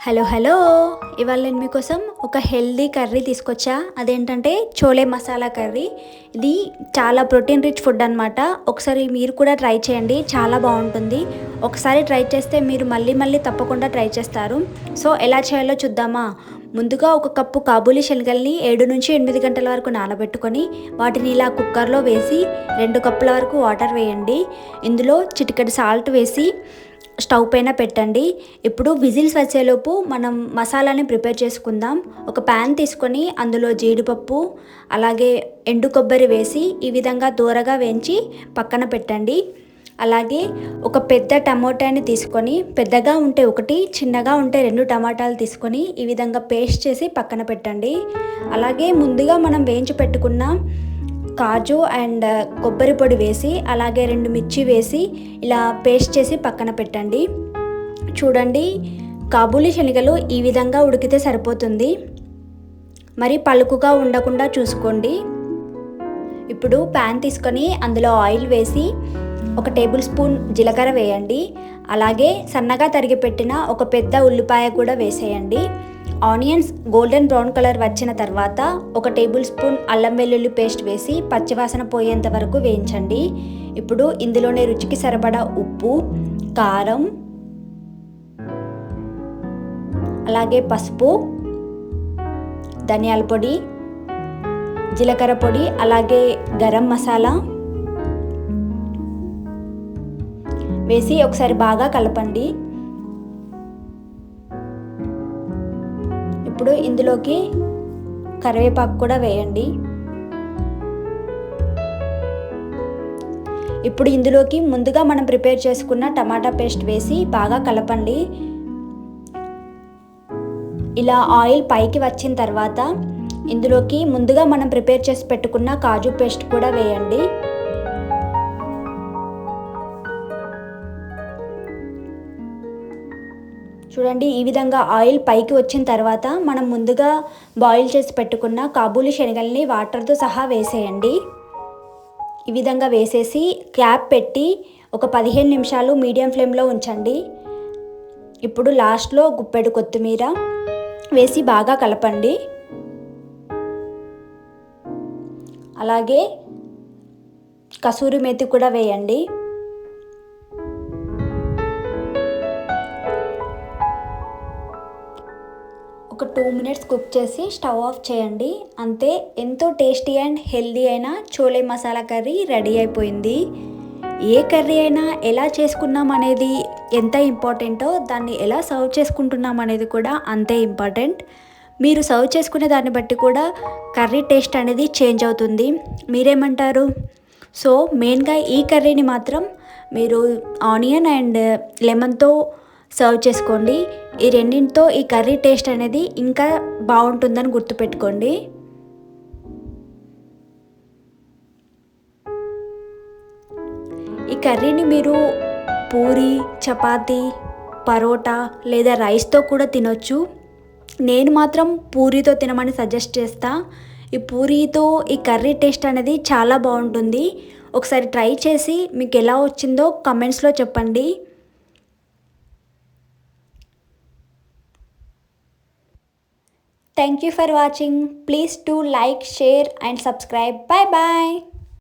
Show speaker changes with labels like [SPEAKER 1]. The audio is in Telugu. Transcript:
[SPEAKER 1] హలో హలో ఇవాళ నేను మీకోసం ఒక హెల్దీ కర్రీ తీసుకొచ్చా. అదేంటంటే చోలే మసాలా కర్రీ. ఇది చాలా ప్రోటీన్ రిచ్ ఫుడ్ అనమాట. ఒకసారి మీరు కూడా ట్రై చేయండి, చాలా బాగుంటుంది. ఒకసారి ట్రై చేస్తే మీరు మళ్ళీ మళ్ళీ తప్పకుండా ట్రై చేస్తారు. సో ఎలా చేయాలో చూద్దామా. ముందుగా ఒక కప్పు కాబూలీ శనగల్ని 7 నుంచి 8 గంటల వరకు నానబెట్టుకొని వాటిని ఇలా కుక్కర్లో వేసి 2 కప్పుల వరకు వాటర్ వేయండి. ఇందులో చిటికెడు సాల్ట్ వేసి స్టవ్ పైన పెట్టండి. ఇప్పుడు విజిల్స్ వచ్చేలోపు మనం మసాలాని ప్రిపేర్ చేసుకుందాం. ఒక ప్యాన్ తీసుకొని అందులో జీడిపప్పు అలాగే ఎండు కొబ్బరి వేసి ఈ విధంగా దూరగా వేయించి పక్కన పెట్టండి. అలాగే ఒక పెద్ద టమోటాని తీసుకొని, పెద్దగా ఉంటే ఒకటి, చిన్నగా ఉంటే 2 టమాటాలు తీసుకొని ఈ విధంగా పేస్ట్ చేసి పక్కన పెట్టండి. అలాగే ముందుగా మనం వేయించి పెట్టుకున్న కాజు అండ్ కొబ్బరి పొడి వేసి అలాగే 2 మిర్చి వేసి ఇలా పేస్ట్ చేసి పక్కన పెట్టండి. చూడండి, కాబూలీ శనగలు ఈ విధంగా ఉడికితే సరిపోతుంది. మరి పలుకుగా ఉండకుండా చూసుకోండి. ఇప్పుడు ప్యాన్ తీసుకొని అందులో ఆయిల్ వేసి 1 టేబుల్ స్పూన్ జీలకర్ర వేయండి. అలాగే సన్నగా తరిగి పెట్టిన ఒక పెద్ద ఉల్లిపాయ కూడా వేసేయండి. ఆనియన్స్ గోల్డెన్ బ్రౌన్ కలర్ వచ్చిన తర్వాత 1 టేబుల్ స్పూన్ అల్లం వెల్లుల్లి పేస్ట్ వేసి పచ్చివాసన పోయేంత వరకు వేయించండి. ఇప్పుడు ఇందులోనే రుచికి సరిపడా ఉప్పు, కారం, అలాగే పసుపు, ధనియాల పొడి, జీలకర్ర పొడి, అలాగే గరం మసాలా వేసి ఒకసారి బాగా కలపండి. ఇప్పుడు ఇందులోకి కరివేపాకు కూడా వేయండి. ఇప్పుడు ఇందులోకి ముందుగా మనం ప్రిపేర్ చేసుకున్న టమాటా పేస్ట్ వేసి బాగా కలపండి. ఇలా ఆయిల్ పైకి వచ్చిన తర్వాత ఇందులోకి ముందుగా మనం ప్రిపేర్ చేసి పెట్టుకున్న కాజు పేస్ట్ కూడా వేయండి. చూడండి, ఈ విధంగా ఆయిల్ పైకి వచ్చిన తర్వాత మనం ముందుగా బాయిల్ చేసి పెట్టుకున్న కాబూలీ శనగల్ని వాటర్తో సహా వేసేయండి. ఈ విధంగా వేసేసి క్యాప్ పెట్టి ఒక 15 నిమిషాలు మీడియం ఫ్లేమ్లో ఉంచండి. ఇప్పుడు లాస్ట్లో గుప్పెడు కొత్తిమీర వేసి బాగా కలపండి. అలాగే కసూరి మేతి కూడా వేయండి. ఒక 2 మినిట్స్ కుక్ చేసి స్టవ్ ఆఫ్ చేయండి. అంతే, ఎంతో టేస్టీ అండ్ హెల్దీ అయిన చోలే మసాలా కర్రీ రెడీ అయిపోయింది. ఏ కర్రీ అయినా ఎలా చేసుకున్నాం అనేది ఎంత ఇంపార్టెంటో దాన్ని ఎలా సర్వ్ చేసుకుంటున్నాం అనేది కూడా అంతే ఇంపార్టెంట్. మీరు సర్వ్ చేసుకునే దాన్ని బట్టి కూడా కర్రీ టేస్ట్ అనేది చేంజ్ అవుతుంది. మీరేమంటారు? సో మెయిన్గా ఈ కర్రీని మాత్రం మీరు ఆనియన్ అండ్ లెమన్తో సర్వ్ చేసుకోండి. ఈ రెండింటితో ఈ కర్రీ టేస్ట్ అనేది ఇంకా బాగుంటుందని గుర్తుపెట్టుకోండి. ఈ కర్రీని మీరు పూరి, చపాతీ, పరోటా లేదా రైస్తో కూడా తినొచ్చు. నేను మాత్రం పూరితో తినమని సజెస్ట్ చేస్తా. ఈ పూరితో ఈ కర్రీ టేస్ట్ అనేది చాలా బాగుంటుంది. ఒకసారి ట్రై చేసి మీకు ఎలా వచ్చిందో కమెంట్స్లో చెప్పండి. Thank you for watching. Please do like, share and subscribe. Bye bye.